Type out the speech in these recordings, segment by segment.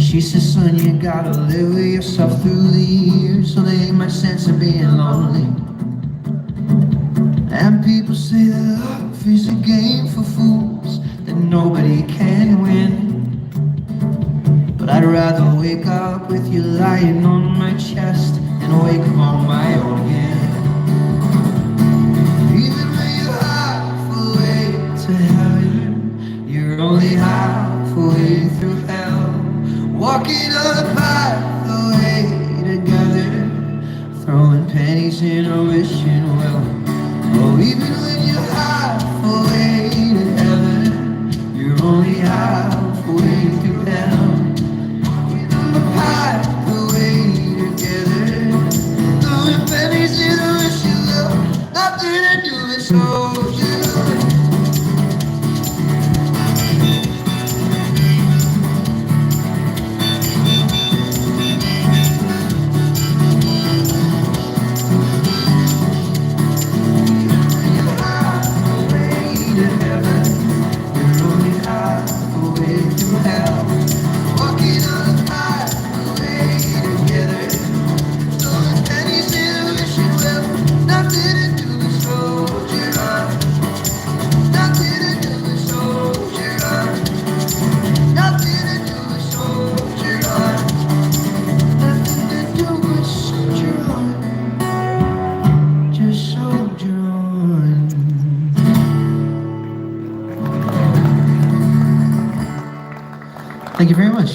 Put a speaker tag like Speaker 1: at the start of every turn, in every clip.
Speaker 1: She says, son, you gotta live with yourself through the years, so there ain't much sense of being lonely. And people say that love is a game for fools, that nobody can win. But I'd rather wake up with you lying on my chest than wake up on my own again. Even when you're halfway to heaven, you're only halfway through hell. Walking on the pathway together, throwing pennies in a wishing well. Oh, even when you're halfway to heaven, you're only halfway through hell. Walking on the pathway together, throwing pennies in a wishing well. Nothing to do with soldier. Thank you very much.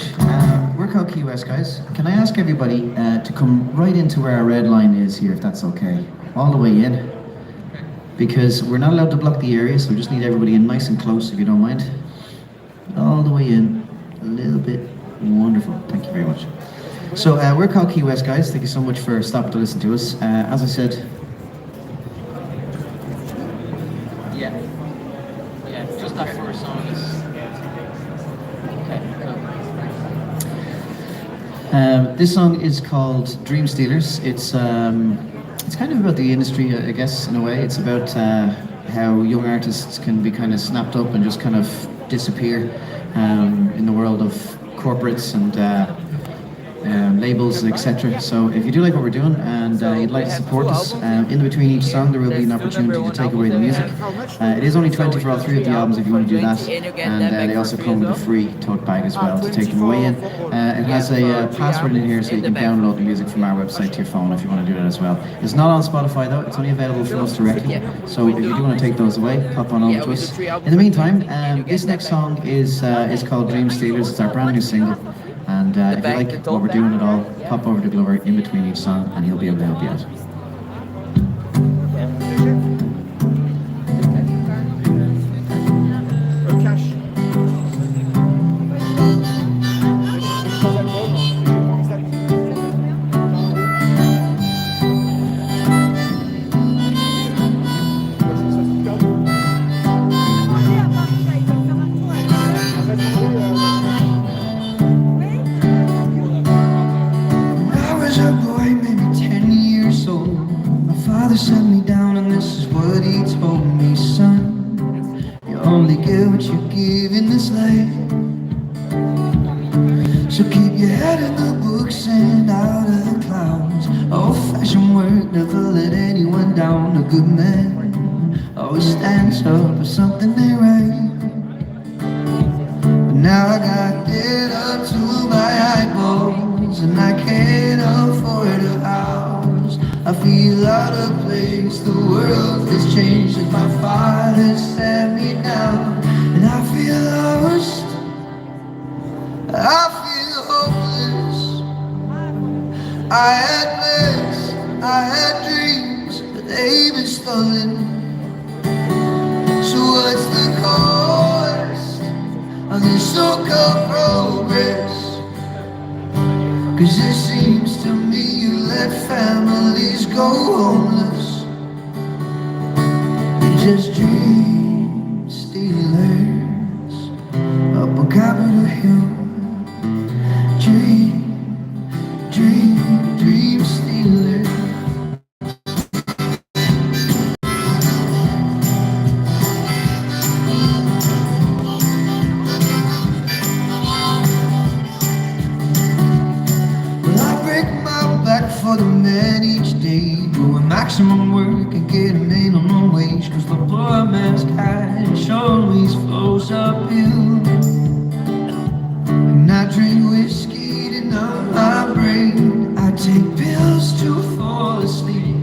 Speaker 1: We're called Keywest, guys. Can I ask everybody to come right into where our red line is here, if that's okay? All the way in. Because we're not allowed to block the area, so we just need everybody in nice and close, if you don't mind. All the way in, a little bit. Wonderful. Thank you very much. So we're called Keywest, guys. Thank you so much for stopping to listen to us. As I said, yeah, just that first song is. This song is called Dream Stealers. It's kind of about the industry, I guess, in a way. It's about how young artists can be kind of snapped up and just kind of disappear in the world of corporates and labels, etc. So if you do like what we're doing and you'd like to support us, in between each song there will be an opportunity to take away the music. It is only 20 for all three of the albums if you want to do that, and they also come with a free tote bag as well to take them away in. It has a password in here so you can download the music from our website to your phone if you want to do that as well. It's not on Spotify though, it's only available from us directly, so if you do want to take those away, pop on over to us. In the meantime, this next song is called Dream Stealers. It's our brand new single. And if you like what we're doing at all, pop over to Glover in between each song and he'll be able to help you out. Sat me down and this is what he told me, son. You only get what you give in this life. So keep your head in the books and out of the clouds. Old-fashioned work, never let anyone down. A good man always stands up for something they right. But now I got dead up to my eyeballs and I can't afford a house. I feel out of place, the world has changed since my father set me down. And I feel lost, I feel hopeless. I had plans, I had dreams, but they've been stolen. So what's the cost of this so-called progress? 'Cause it seems to me you let families go homeless. You're just dream stealers up on Capitol Hill. Dream stealers. man each day, doing maximum work and getting minimum wage, cause the poor man's cash always flows uphill. And I drink whiskey to numb my brain, I take pills to fall asleep.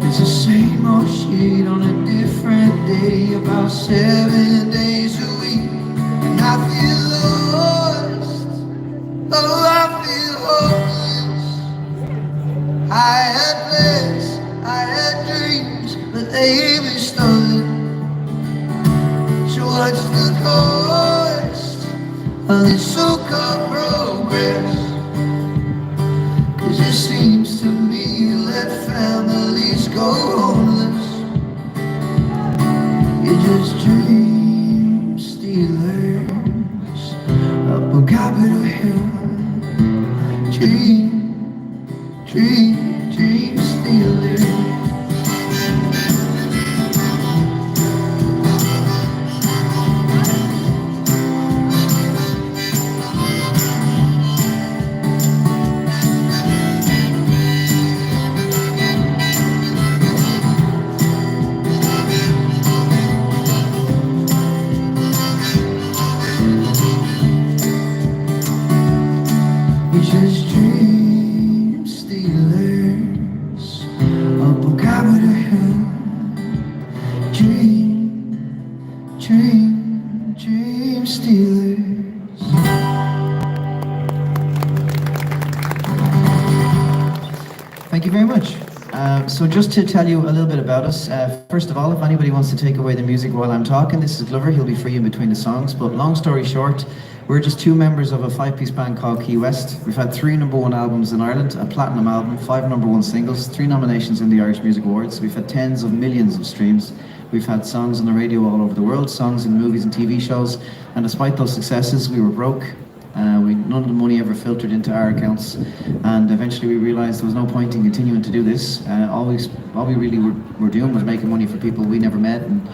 Speaker 1: It's the same old shit on a different day, about 7 days a week. And I feel lost, oh I feel hopeless. I had plans, I had dreams, but they were stolen. So what's the cost of this so-called progress? Cause it seems to me that families go homeless. You're just dream stealers up on Capitol Hill. Dream stealers. You're just dream stealers up on Capitol Hill. Dream stealers. Thank you very much. So just to tell you a little bit about us, first of all, if anybody wants to take away the music while I'm talking, this is Glover. He'll be free in between the songs. But long story short, we're just two members of a 5-piece band called Keywest. We've had 3 #1 albums in Ireland, a platinum album, 5 #1 singles, 3 nominations in the Irish Music Awards. We've had tens of millions of streams. We've had songs on the radio all over the world, songs in movies and TV shows. And despite those successes, we were broke. None of the money ever filtered into our accounts, and eventually we realized there was no point in continuing to do this. All we really were doing was making money for people we never met, and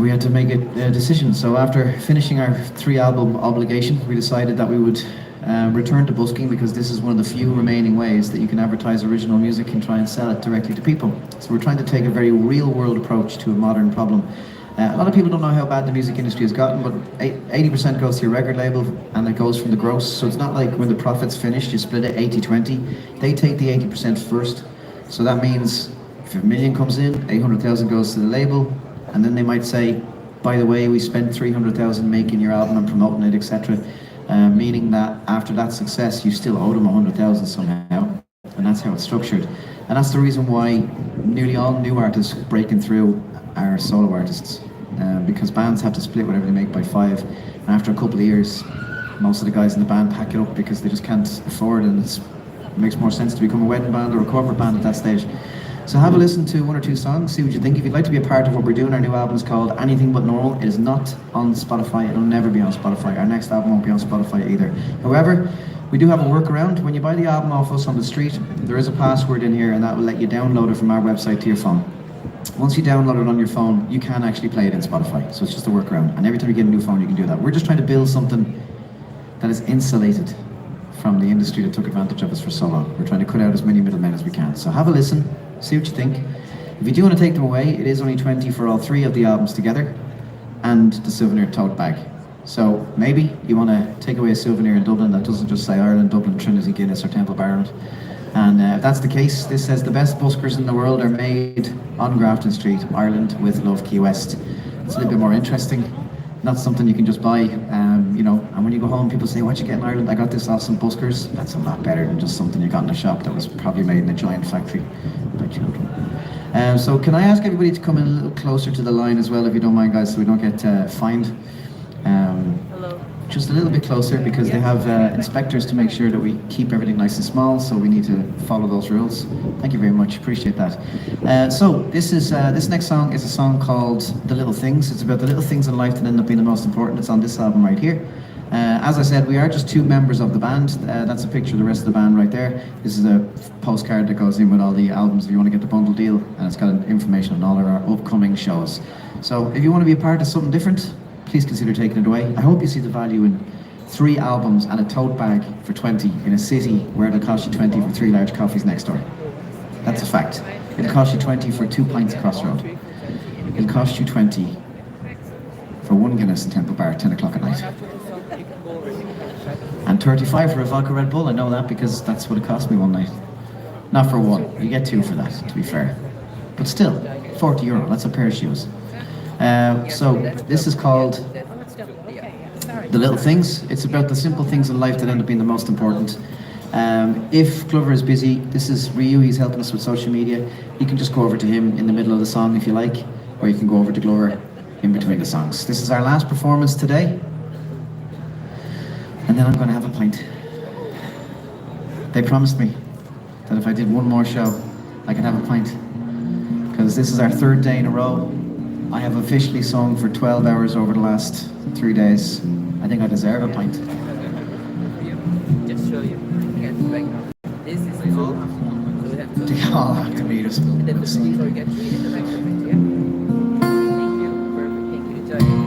Speaker 1: we had to make a decision. So after finishing our 3-album obligation, we decided that we would return to busking, because this is one of the few remaining ways that you can advertise original music and try and sell it directly to people. So we're trying to take a very real-world approach to a modern problem. A lot of people don't know how bad the music industry has gotten, but 80% goes to your record label, and it goes from the gross. So it's not like when the profit's finished, you split it 80-20. They take the 80% first. So that means if $1 million comes in, 800,000 goes to the label, and then they might say, by the way, we spent 300,000 making your album and promoting it, etc. Meaning that after that success, you still owe them 100,000 somehow, and that's how it's structured. And that's the reason why nearly all new artists breaking through are solo artists, because bands have to split whatever they make by 5, and after a couple of years, most of the guys in the band pack it up because they just can't afford it, and it makes more sense to become a wedding band or a corporate band at that stage. So have a listen to 1 or 2 songs, see what you think. If you'd like to be a part of what we're doing, our new album is called Anything But Normal. It is not on Spotify, it'll never be on Spotify. Our next album won't be on Spotify either. However, we do have a workaround. When you buy the album off us on the street, there is a password in here, and that will let you download it from our website to your phone. Once you download it on your phone, you can actually play it in Spotify. So it's just a workaround. And every time you get a new phone, you can do that. We're just trying to build something that is insulated from the industry that took advantage of us for so long. We're trying to cut out as many middlemen as we can. So have a listen, see what you think. If you do want to take them away, it is only 20 for all 3 of the albums together, and the souvenir tote bag. So maybe you want to take away a souvenir in Dublin that doesn't just say Ireland, Dublin, Trinity, Guinness or Temple Bar on it. And if that's the case, this says the best buskers in the world are made on Grafton Street, Ireland, with love, Keywest. It's a little bit more interesting. Not something you can just buy, you know, and when you go home, people say, what'd you get in Ireland? I got this off some buskers. That's a lot better than just something you got in a shop that was probably made in a giant factory by children. So can I ask everybody to come in a little closer to the line as well, if you don't mind, guys, so we don't get fined.
Speaker 2: Hello.
Speaker 1: Just a little bit closer, because they have inspectors to make sure that we keep everything nice and small, so we need to follow those rules. Thank you very much, appreciate that. So this next song is a song called The Little Things. It's about the little things in life that end up being the most important. It's on this album right here. As I said, we are just 2 members of the band. That's a picture of the rest of the band right there. This is a postcard that goes in with all the albums if you want to get the bundle deal, and it's got information on all of our upcoming shows. So if you want to be a part of something different, please consider taking it away. I hope you see the value in 3 albums and a tote bag for 20 in a city where it'll cost you 20 for 3 large coffees next door. That's a fact. It'll cost you 20 for 2 pints across the road. It'll cost you 20 for 1 Guinness in Temple Bar at 10 o'clock at night. And 35 for a vodka Red Bull. I know that because that's what it cost me one night. Not for one. You get 2 for that, to be fair. But still, €40. That's a pair of shoes. So this is called The Little Things. It's about the simple things in life that end up being the most important. If Glover is busy, this is Ryu, he's helping us with social media. You can just go over to him in the middle of the song if you like, or you can go over to Glover in between the songs. This is our last performance today, and then I'm going to have a pint. They promised me that if I did one more show, I could have a pint. Because this is our 3rd day in a row. I have officially sung for 12 hours over the last 3 days. I think I deserve a pint.
Speaker 3: Just show you. This is full. So we have to.
Speaker 1: They all have to meet us.
Speaker 3: And then the speaker gets you in the back of it, yeah? Thank you. Perfect. Thank you. Enjoy.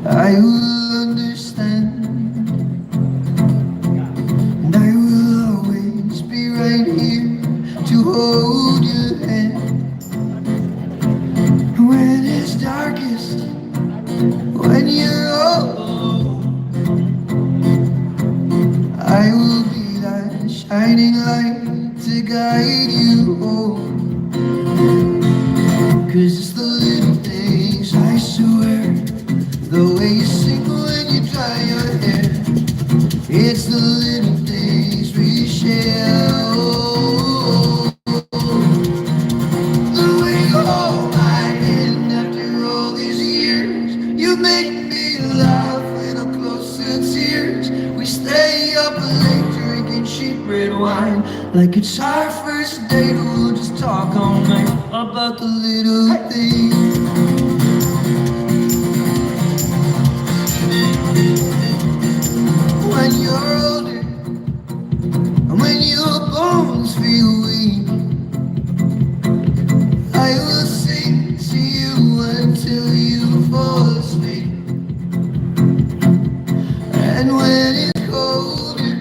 Speaker 1: I will understand, and I will always be right here to hold your hand. When it's darkest, when you're alone, I will be that shining light to guide you home. 'Cause it's the little things, I swear. The way you sing when you dry your hair, it's the little things we share. Oh, the way you hold my hand after all these years, you make me laugh when I'm close to tears. We stay up late drinking cheap red wine, like it's our first date. We'll just talk all night about the little things. When you're older, when your bones feel weak, I will sing to you until you fall asleep. And when it's colder,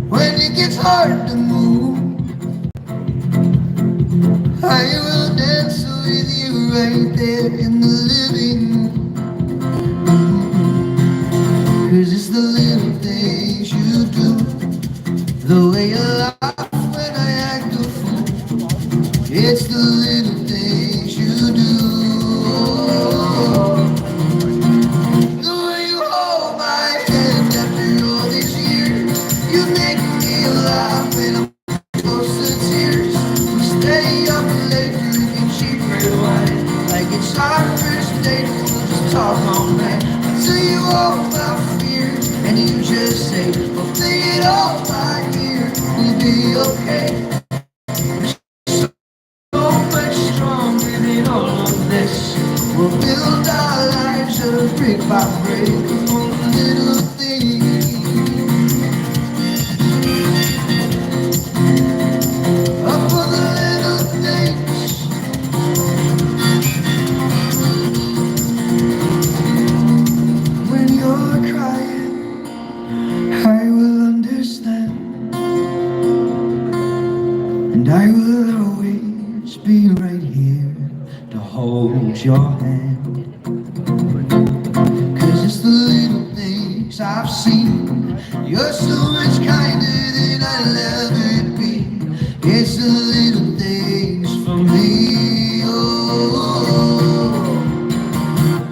Speaker 1: when it gets hard to move, I will dance with you right there in the living room. 'Cause it's the little things you do, the way you laugh when I act a fool. It's the little things you do. The way you hold my hand after all these years, you make me laugh when I'm close to tears. We stay up late drinking cheap red wine, like it's our first date. We'll just talk all night until you hold my fears, and you just say, "We'll think it all right here, we'll be okay." So much stronger than all of this. We'll build our lives up brick by brick on the little things. Up for the little things. When you're crying, I will understand, and I will always be right here to hold your hand. 'Cause it's the little I've seen. You're so much kinder than I'll ever be. It's the little things for me. Oh,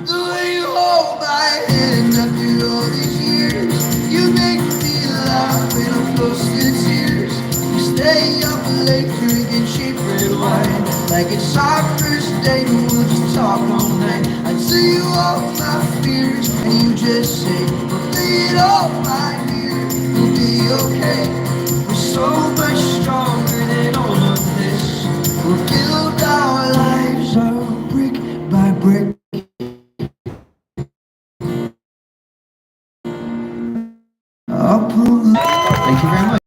Speaker 1: the way you hold my hand after all these years. You make me laugh when I'm close to tears. You stay up late drinking cheap red wine, like it's our first date and we'll just talk all night. I tell you all my fears and you just say, lay it all right here, we'll be okay. We're so much stronger than all of this. We'll build our lives up brick by brick. Thank you very much.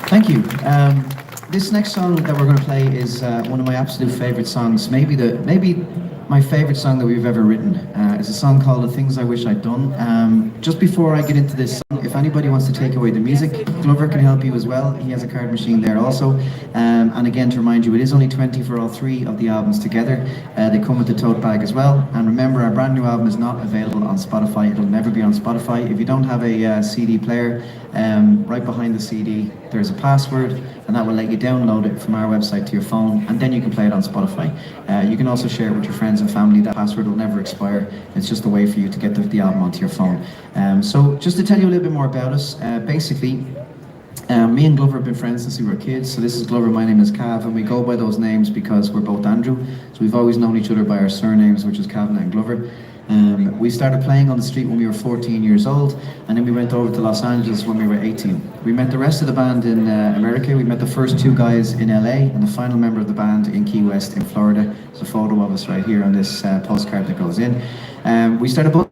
Speaker 1: Thank you. This next song that we're going to play is one of my absolute favorite songs. Maybe my favorite song that we've ever written. It's a song called "The Things I Wish I'd Done." Just before I get into this song, if anybody wants to take away the music, Glover can help you as well. He has a card machine there also. And again, to remind you, it is only 20 for all three of the albums together. They come with the tote bag as well. And remember, our brand new album is not available on Spotify. It'll never be on Spotify. If you don't have a CD player, right behind the CD, there's a password, and that will let you download it from our website to your phone, and then you can play it on Spotify. You can also share it with your friends and family. That password will never expire. It's just a way for you to get the album onto your phone. So just to tell you a little bit more about us, basically, me and Glover have been friends since we were kids. So this is Glover, my name is Cav, and we go by those names because we're both Andrew. So we've always known each other by our surnames, which is Kavanagh and Glover. We started playing on the street when we were 14 years old, and then we went over to Los Angeles when we were 18. We met the rest of the band in America. We met the first two guys in LA, and the final member of the band in Keywest in Florida. There's a photo of us right here on this postcard that goes in. We started both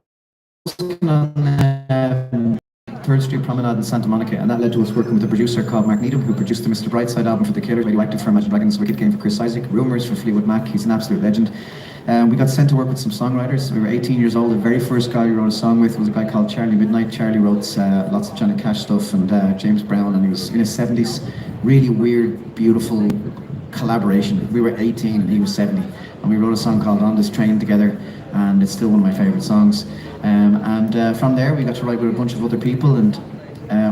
Speaker 1: on 3rd Street Promenade in Santa Monica, and that led to us working with a producer called Mark Needham, who produced the Mr. Brightside album for The Killers, Radioactive for Imagine Dragons, Wicked Game for Chris Isaak, Rumours for Fleetwood Mac. He's an absolute legend. We got sent to work with some songwriters. We were 18 years old. The very first guy we wrote a song with was a guy called Charlie Midnight. Charlie wrote lots of Johnny Cash stuff and James Brown, and he was in his 70s. Really weird, beautiful collaboration. We were 18 and he was 70, and we wrote a song called On This Train together, and it's still one of my favourite songs. From there we got to write with a bunch of other people, and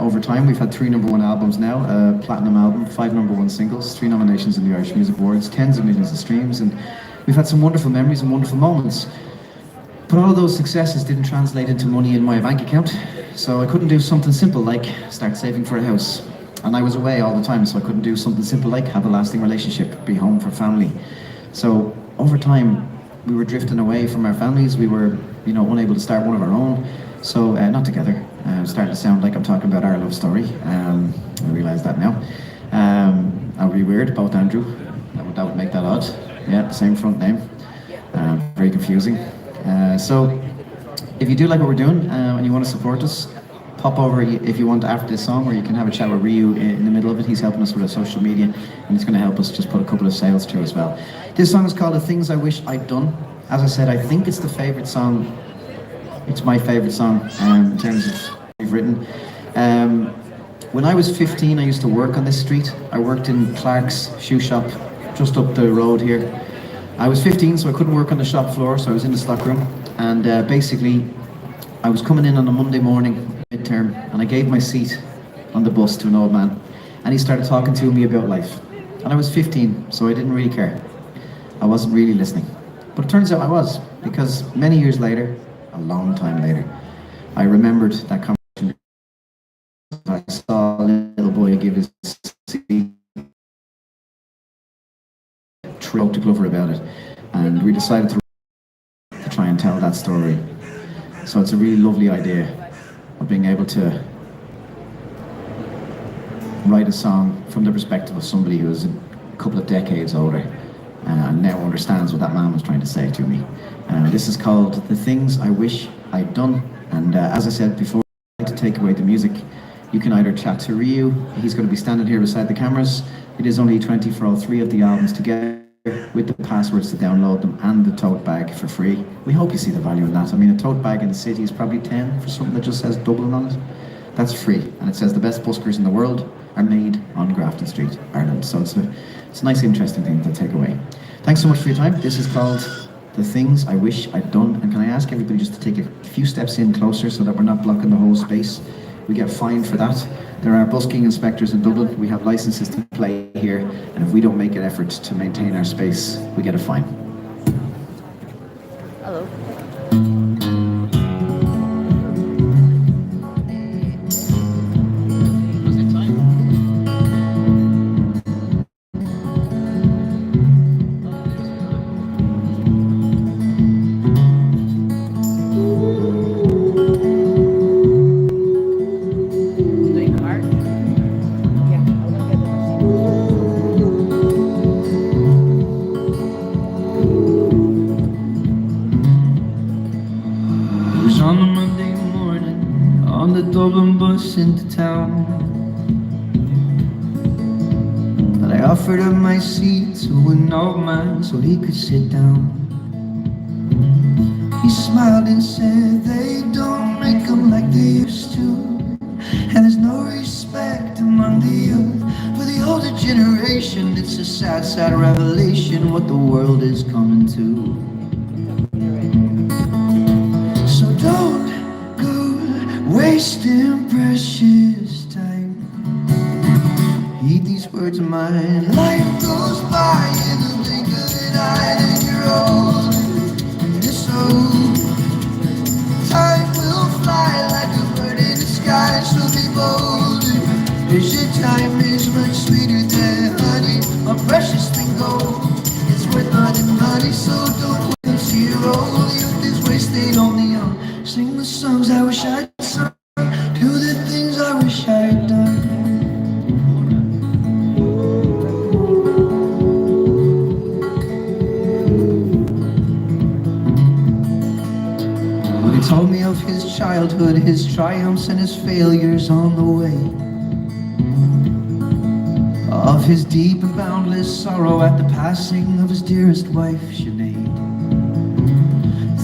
Speaker 1: over time we've had 3 #1 albums now, a platinum album, 5 #1 singles, 3 nominations in the Irish Music Awards, tens of millions of streams, and we've had some wonderful memories and wonderful moments. But all of those successes didn't translate into money in my bank account, so I couldn't do something simple like start saving for a house. And I was away all the time, so I couldn't do something simple like have a lasting relationship, be home for family. So over time, we were drifting away from our families. We were, unable to start one of our own. So not together. It's starting to sound like I'm talking about our love story. I realise that now. That would be weird, both Andrew. That would make that odd. Yeah, same front name. Very confusing. So if you do like what we're doing and you want to support us, pop over if you want after this song, or you can have a chat with Ryu in the middle of it. He's helping us with our social media, and he's going to help us just put a couple of sales through as well. This song is called The Things I Wish I'd Done. As I said, I think it's the favourite song. It's my favourite song in terms of what we've written. When I was 15, I used to work on this street. I worked in Clark's shoe shop just up the road here. I was 15, so I couldn't work on the shop floor, so I was in the stock room. And basically, I was coming in on a Monday morning, midterm, and I gave my seat on the bus to an old man. And he started talking to me about life. And I was 15, so I didn't really care. I wasn't really listening. But it turns out I was, because many years later, a long time later, I remembered that conversation. I saw a little boy give his seat, spoke to Glover about it, and we decided to try and tell that story. So it's a really lovely idea of being able to write a song from the perspective of somebody who is a couple of decades older and now understands what that man was trying to say to me. This is called The Things I Wish I'd Done, and as I said before, to take away the music, you can either chat to Ryu. He's going to be standing here beside the cameras. It is only 20 for all 3 of the albums together, with the passwords to download them and the tote bag for free. We hope you see the value in that. I mean, a tote bag in the city is probably 10 for something that just says Dublin on it. That's free, and it says the best buskers in the world are made on Grafton Street, Ireland. So it's a nice, interesting thing to take away. Thanks so much for your time. This is called the things I wish I'd done. And can I ask everybody just to take a few steps in closer so that we're not blocking the whole space? We get fined for that. There are busking inspectors in Dublin. We have licenses to play here, and if we don't make an effort to maintain our space, we get a fine.
Speaker 3: Hello. Doing the mark? Yeah, I'm gonna get the machine.
Speaker 1: It was on a Monday morning, on the Dublin bus into town, that I offered up my seat to an old man so he could sit down. He smiled and said, they don't make them like they used to, and there's no respect among the youth. For the older generation, it's a sad, sad revelation what the world is coming to. So don't go wasting precious time. Heed these words of mine. Life goes by in the blink of an eye, and you're old and you're so. Time will fly like a bird in the sky, so be bold. Your time is much sweeter than honey, a precious thing gold. It's worth more than money, so don't wait till you're old. Youth is wasted on the young. Sing the songs I wish I'd sung, do the things I wish I'd done. Well, he told me of his childhood, his triumphs and his failures on the way, of his deep and boundless sorrow at the passing of his dearest wife, Sinead.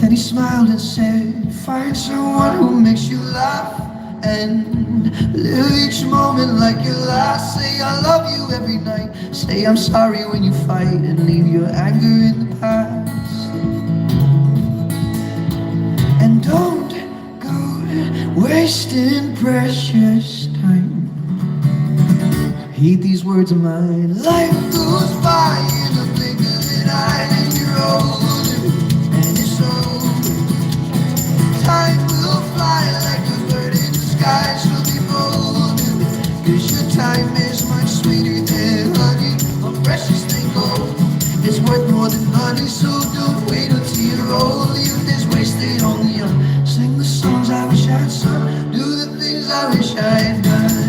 Speaker 1: Then he smiled and said, find someone who makes you laugh and live each moment like your last. Say I love you every night, say I'm sorry when you fight, and leave your anger in the past. And don't go wasting precious time. Heed these words of mine. Life goes by in the blink of an eye, and you're old and you're so. Time will fly like a bird in the sky, so be bold. 'Cause your time is much sweeter than honey, a precious thing gold. It's worth more than money, so don't wait until you're old. Youth is wasted on the young. Sing the songs I wish I'd sung, do the things I wish I'd done.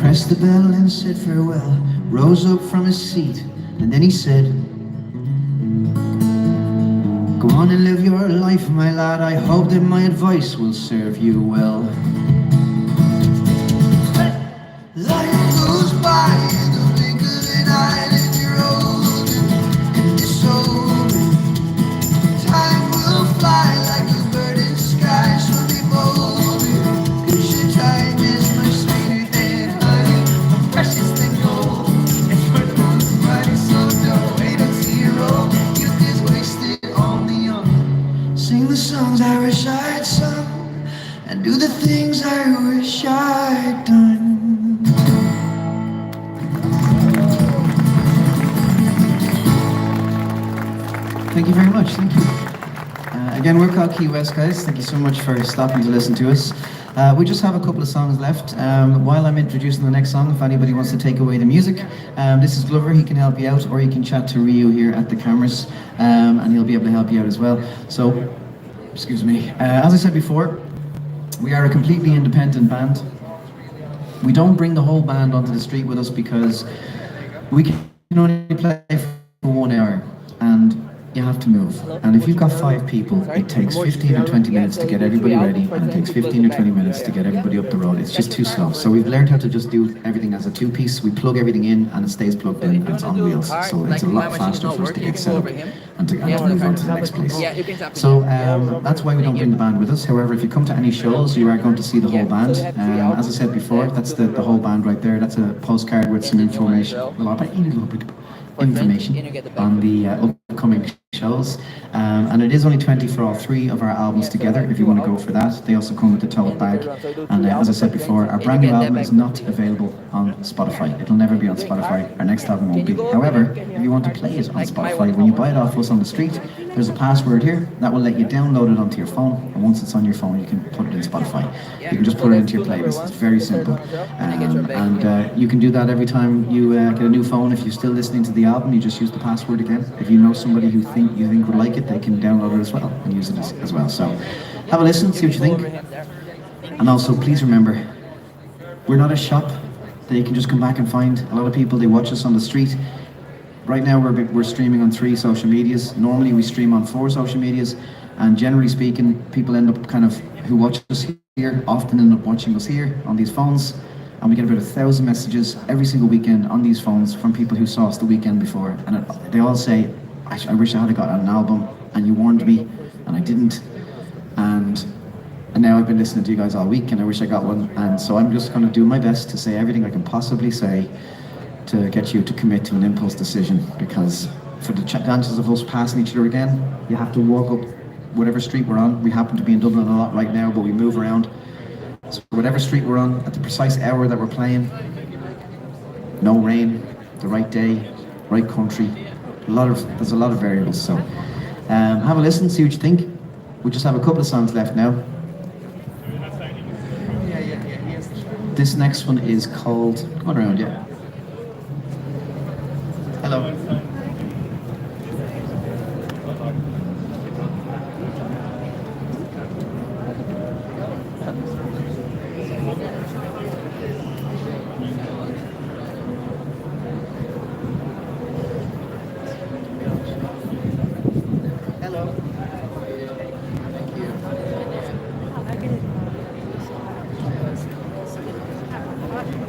Speaker 1: Pressed the bell and said farewell, rose up from his seat, and then he said, go on and live your life, my lad, I hope that my advice will serve you well. Life goes by in the blink of an eye, and you're old and you're so. Time will fly like a bird in the sky, so be bold. 'Cause your time is much sweeter than honey, a precious thing gold. It's worth more than money, so don't wait until you're old. Youth is wasted on the young. Sing the songs I wish I'd sung, and do the things I wish I'd done. Thank you very much, thank you. Again, we're called Keywest, guys. Thank you so much for stopping to listen to us. We just have a couple of songs left. While I'm introducing the next song, if anybody wants to take away the music, this is Glover, he can help you out, or you can chat to Ryu here at the cameras, and he'll be able to help you out as well. So, excuse me. As I said before, we are a completely independent band. We don't bring the whole band onto the street with us because we can only play for 1 hour, and you have to move. And if you've got 5 people, it takes 15 or 20 minutes to get everybody ready, and it takes 15 or 20 minutes to get everybody up the road. It's just too slow. So we've learned how to just do everything as a two-piece. We plug everything in, and it stays plugged in, and it's on wheels. So it's a lot faster for us to get set up and to move on to the next place. So that's why we don't bring the band with us. However, if you come to any shows, you are going to see the whole band. As I said before, that's the whole band right there. That's a postcard with some information, a lot of information on the upcoming shows, and it is only 20 for all 3 of our albums together if you want to go for that. They also come with the tote bag, and as I said before, our brand new album is not available on Spotify. It'll never be on Spotify. Our next album won't be. However, if you want to play it on Spotify, when you buy it off us on the street, there's a password here that will let you download it onto your phone, and once it's on your phone, you can put it in Spotify. You can just put it into your playlist. It's very simple, and you can do that every time you get a new phone. If you're still listening to the album, you just use the password again. If you know somebody who you think would like it, they can download it as well and use it as well. So have a listen, see what you think, and also please remember, we're not a shop that you can just come back and find. A lot of people, they watch us on the street. Right now we're streaming on 3 social medias. Normally we stream on 4 social medias, and generally speaking, people end up who watch us here often end up watching us here on these phones, and we get about 1,000 messages every single weekend on these phones from people who saw us the weekend before, and they all say, I wish I had got an album, and you warned me and I didn't, and now I've been listening to you guys all week and I wish I got one. And so I'm just going to do my best to say everything I can possibly say to get you to commit to an impulse decision, because for the chances of us passing each other again, you have to walk up whatever street we're on. We happen to be in Dublin a lot right now, but we move around. So whatever street we're on, at the precise hour that we're playing, no rain, the right day, right country, there's a lot of variables. So have a listen, see what you think. We just have a couple of songs left now. This next one is called, come on around, yeah. Hello.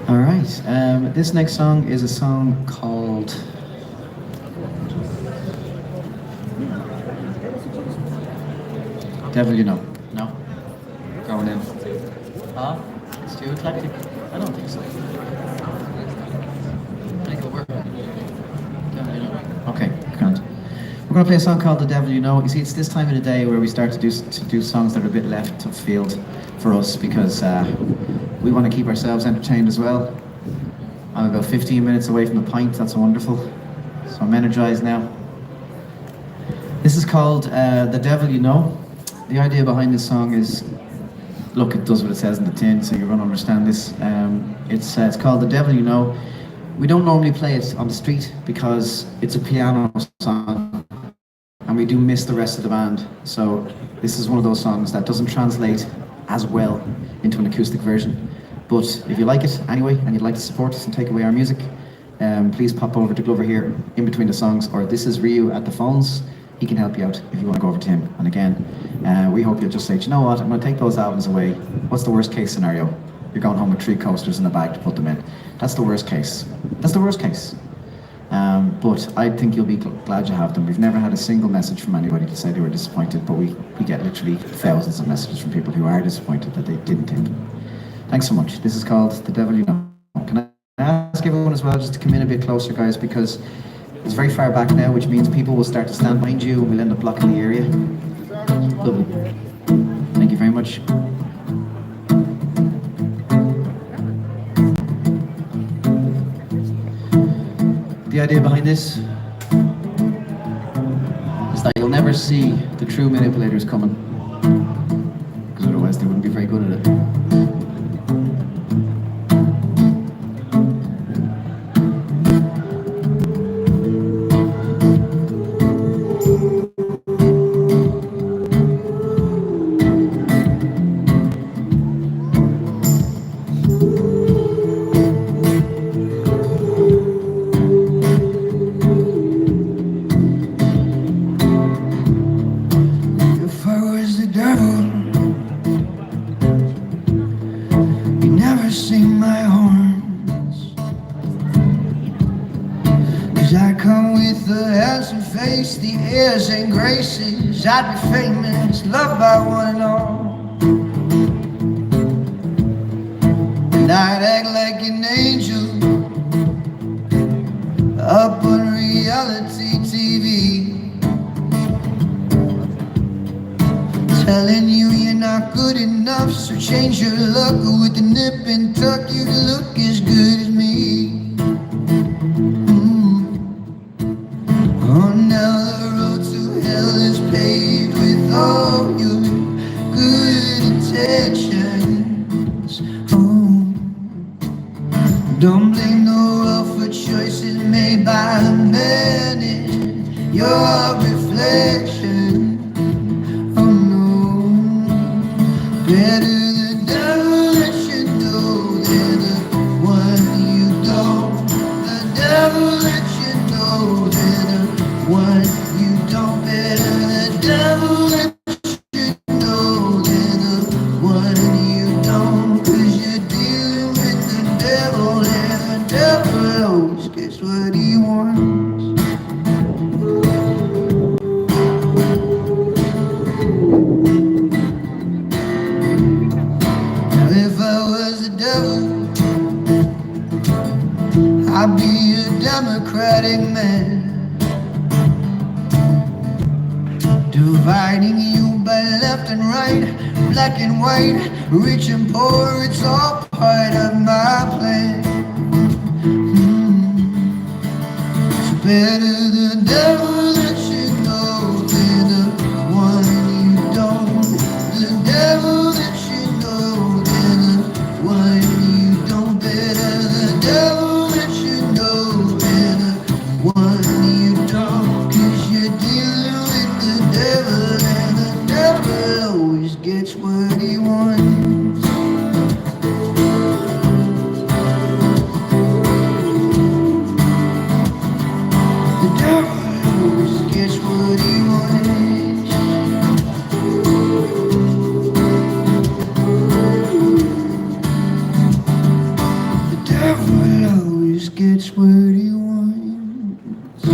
Speaker 1: All right, this next song is a song called Devil You Know. No? Going in. It's too eclectic? I don't think so. I think it'll work. Devil You Know. Okay, grand. We're going to play a song called The Devil You Know. You see, it's this time of the day where we start to do songs that are a bit left of field for us, because we want to keep ourselves entertained as well. I'm about 15 minutes away from the pint. That's wonderful. So I'm energized now. This is called The Devil You Know. The idea behind this song is, look, it does what it says in the tin, so you're going to understand this. It's called The Devil You Know. We don't normally play it on the street because it's a piano song, and we do miss the rest of the band. So this is one of those songs that doesn't translate as well into an acoustic version. But if you like it anyway, and you'd like to support us and take away our music, please pop over to Glover here in between the songs, or this is Ryu at the phones. He can help you out if you want to go over to him. And again, we hope you'll just say, you know what, I'm going to take those albums away. What's the worst case scenario? You're going home with 3 coasters in the bag to put them in. That's the worst case. That's the worst case. But I think you'll be glad you have them. We've never had a single message from anybody to say they were disappointed, but we get literally thousands of messages from people who are disappointed that they didn't take them. Thanks so much. This is called The Devil You Know. Can I ask everyone as well just to come in a bit closer, guys, because it's very far back now, which means people will start to stand behind you and we'll end up blocking the area. Lovely. Thank you very much. The idea behind this is that you'll never see the true manipulators coming, because otherwise they wouldn't be very good at it. places, I'd be famous, loved by one and all. And I'd act like an angel up on reality TV, telling you you're not good enough, so change your luck. With the nip and tuck, you can look as good as me. Oh, now the road to hell is paved with all your good intentions. Oh, don't blame the world for choices made by the man in your reflection. Oh no, better the devil that you know than the one you don't. The devil that you know than the one you don't. Better the devil that you know than the one you don't. 'Cause you're dealing with the devil, and the devil always gets what he wants. If I was the devil, I'd be a democratic man, dividing you by left and right, black and white, rich and poor. It's all part of my plan. It's better the devil that you know than the one you don't. The devil that you know than the one you don't. Better the devil that you know than the one you don't. 'Cause you're dealing with the devil, and the devil always gets what he wants. The devil always gets what he wants. The devil always gets what he wants.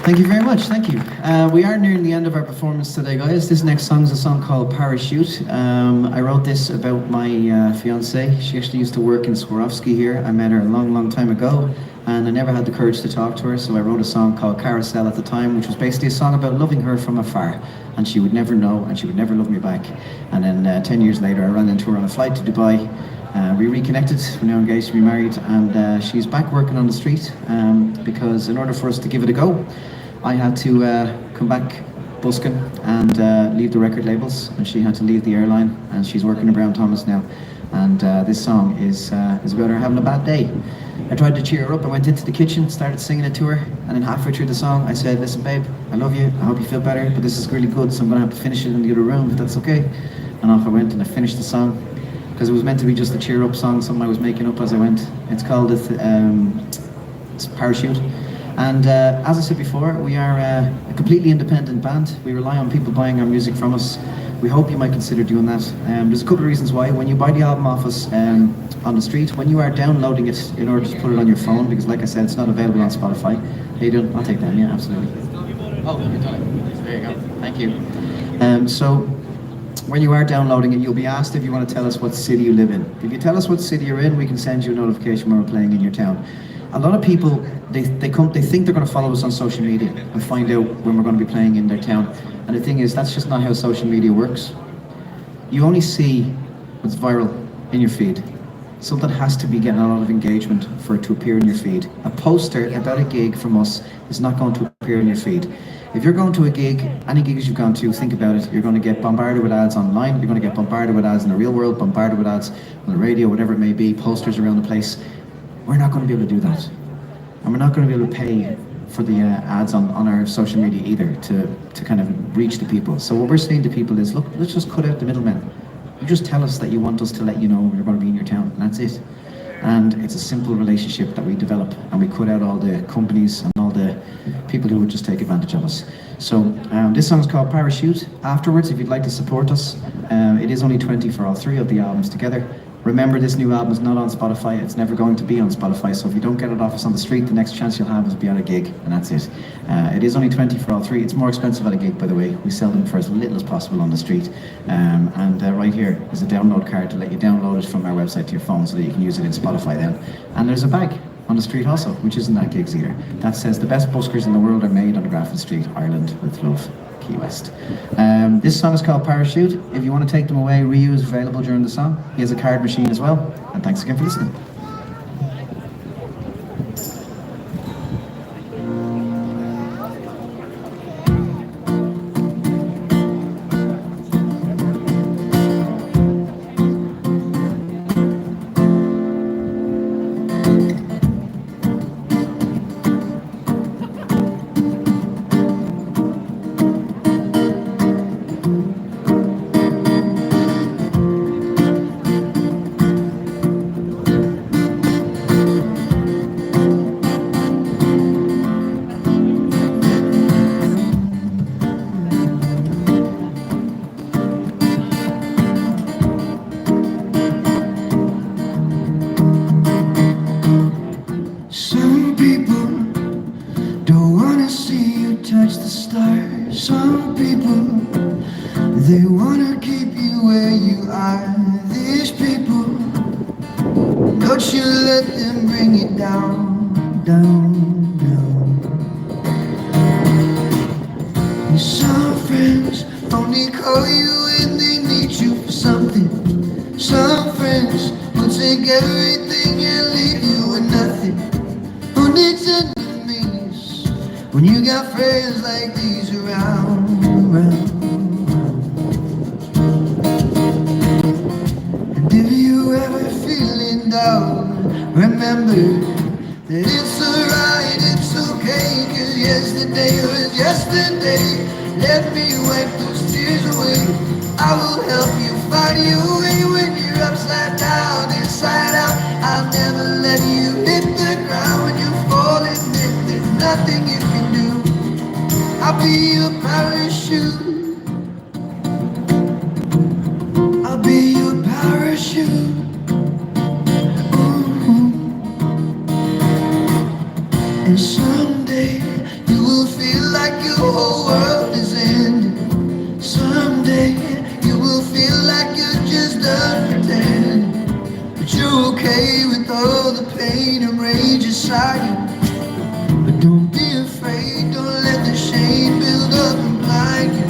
Speaker 1: Thank you very much, thank you. We are nearing the end of our performance today, guys. This next song is a song called Parachute. I wrote this about my fiancée. She actually used to work in Swarovski here. I met her a long, long time ago, and I never had the courage to talk to her, so I wrote a song called Carousel at the time, which was basically a song about loving her from afar, and she would never know, and she would never love me back. And then 10 years later, I ran into her on a flight to Dubai. We reconnected, we're now engaged to be married, and she's back working on the street because in order for us to give it a go, I had to come back busking and leave the record labels, and she had to leave the airline, and she's working in Brown Thomas now. And this song is about her having a bad day. I tried to cheer her up. I went into the kitchen, started singing it to her, and then halfway through the song I said, "Listen babe, I love you, I hope you feel better, but this is really good, so I'm gonna have to finish it in the other room, if that's okay." And off I went and I finished the song, because it was meant to be just a cheer up song, something I was making up as I went. It's called it's Parachute. And as I said before, we are a completely independent band. We rely on people buying our music from us. We hope you might consider doing that. There's a couple of reasons why. When you buy the album off us on the street, when you are downloading it in order to put it on your phone, because like I said, it's not available on Spotify. How you doing? I'll take that, yeah, absolutely. Oh, you're done it. There you go. Thank you. So when you are downloading it, you'll be asked if you want to tell us what city you live in. If you tell us what city you're in, we can send you a notification when we're playing in your town. A lot of people, they think they're going to follow us on social media and find out when we're going to be playing in their town. And the thing is, that's just not how social media works. You only see what's viral in your feed. Something has to be getting a lot of engagement for it to appear in your feed. A poster about a gig from us is not going to appear in your feed. If you're going to a gig, any gigs you've gone to, think about it, you're going to get bombarded with ads online, you're going to get bombarded with ads in the real world, bombarded with ads on the radio, whatever it may be, posters around the place. We're not going to be able to do that. And we're not going to be able to pay for the ads on our social media either to kind of reach the people. So what we're saying to people is, look, let's just cut out the middlemen. You just tell us that you want us to let you know when you're going to be in your town, and that's it. And it's a simple relationship that we develop, and we cut out all the companies and all the people who would just take advantage of us. So this song's called Parachute. Afterwards, if you'd like to support us, it is only 20 for all three of the albums together. Remember, this new album is not on Spotify. It's never going to be on Spotify. So if you don't get it off us on the street, the next chance you'll have is be at a gig, and that's it. It is only 20 for all three. It's more expensive at a gig, by the way. We sell them for as little as possible on the street. Right here is a download card to let you download it from our website to your phone so that you can use it in Spotify then. And there's a bag on the street also, which isn't at gigs either. That says the best buskers in the world are made on Grafton Street, Ireland, with love. Keywest. This song is called Parachute. If you want to take them away, reuse available during the song. He has a card machine as well. And thanks again for listening.
Speaker 4: Some people don't wanna see you touch the stars. Some people, they wanna keep you where you are. These people, don't you let them bring you down, down, down. And some friends only call you when they need you for something. Some friends will take everything and leave you with nothing. Only enemies when you got friends like these around. And if you ever feeling down, remember that it's alright, it's okay. 'Cause yesterday was yesterday. Let me wipe those tears away. I will help you find your way when you're upside down, inside out. I'll never let you hit the ground when you're falling in. There's nothing you can do. I'll be your parachute. I'll be your parachute. Ooh. And someday you will feel like your whole world is ending. Someday you will feel like you're just done pretending. But you're okay with all the pain and rage inside you. But don't be afraid, don't let the shame build up and blind you.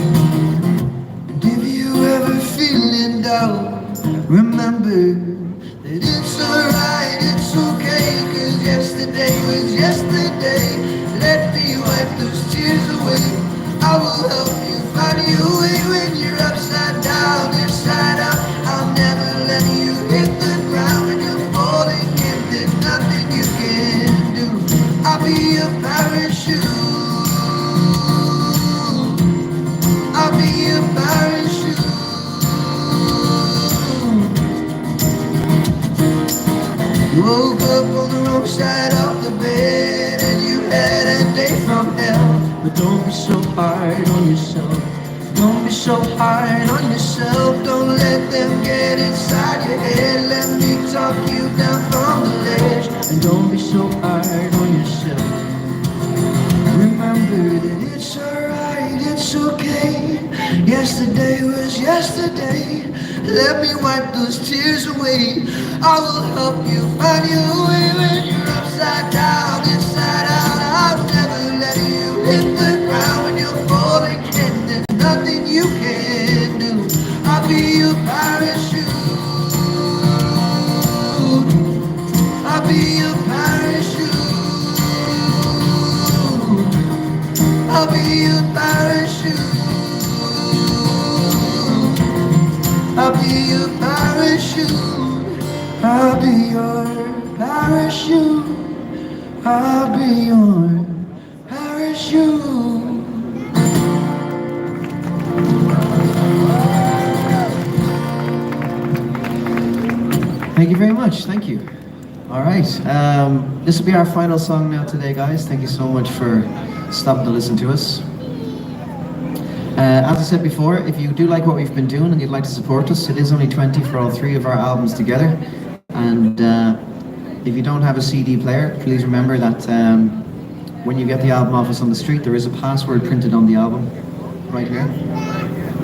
Speaker 4: And if you ever feeling down, remember that it's alright, it's okay. 'Cause yesterday was yesterday. Let me wipe those tears away. I will help you find your way when you're upside down, inside out. I'll never let you hit the ground when you're falling in. There's nothing you can do. I'll be your parachute. I'll be your parachute. You woke up on the wrong side of the bed and you had a day from hell. But don't be so hard on yourself. Don't be so hard on yourself. Don't let them get inside your head. Let me talk you down from the ledge. And don't be so hard on yourself. Remember that it's alright, it's okay. Yesterday was yesterday. Let me wipe those tears away. I will help you find your way when you're upside down, inside out. I'll never let you hit the ground when you're falling in. There's nothing you can do. I'll be your parachute. I'll be your parachute. I'll be your parachute. I'll be your parachute. I'll be your parachute. I'll be your parachute.
Speaker 1: Thank you very much. Thank you. All right. This will be our final song now today, guys. Thank you so much for stopping to listen to us. As I said before, if you do like what we've been doing and you'd like to support us, it is only 20 for all three of our albums together. And if you don't have a CD player, please remember that when you get the album off us on the street, there is a password printed on the album, right here.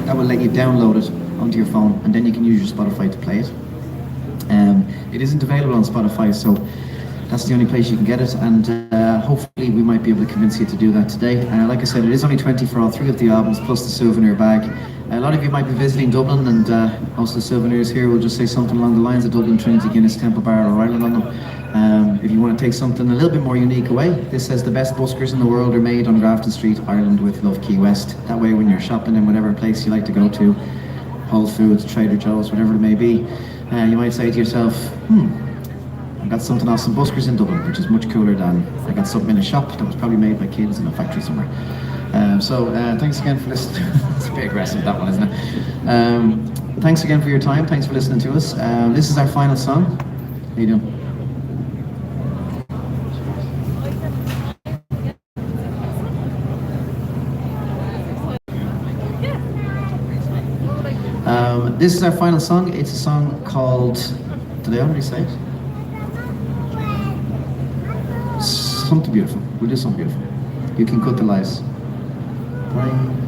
Speaker 1: That will let you download it onto your phone, and then you can use your Spotify to play it. It isn't available on Spotify, so that's the only place you can get it, and hopefully we might be able to convince you to do that today. Like I said, it is only 20 for all three of the albums, plus the souvenir bag. A lot of you might be visiting Dublin, and most of the souvenirs here will just say something along the lines of Dublin, Trinity, Guinness, Temple Bar, or Ireland on them. If you want to take something a little bit more unique away, this says the best buskers in the world are made on Grafton Street, Ireland, with love, Keywest. That way when you're shopping in whatever place you like to go to, Whole Foods, Trader Joe's, whatever it may be, you might say to yourself, I got something off some buskers in Dublin, which is much cooler than I got something in a shop that was probably made by kids in a factory somewhere. Thanks again for listening. It's a bit aggressive, that one, isn't it? Thanks again for your time. Thanks for listening to us. This is our final song. How you doing? This is our final song. It's a song called, did I already say it? Something beautiful. We'll do something beautiful. You can cut the lights. Bye.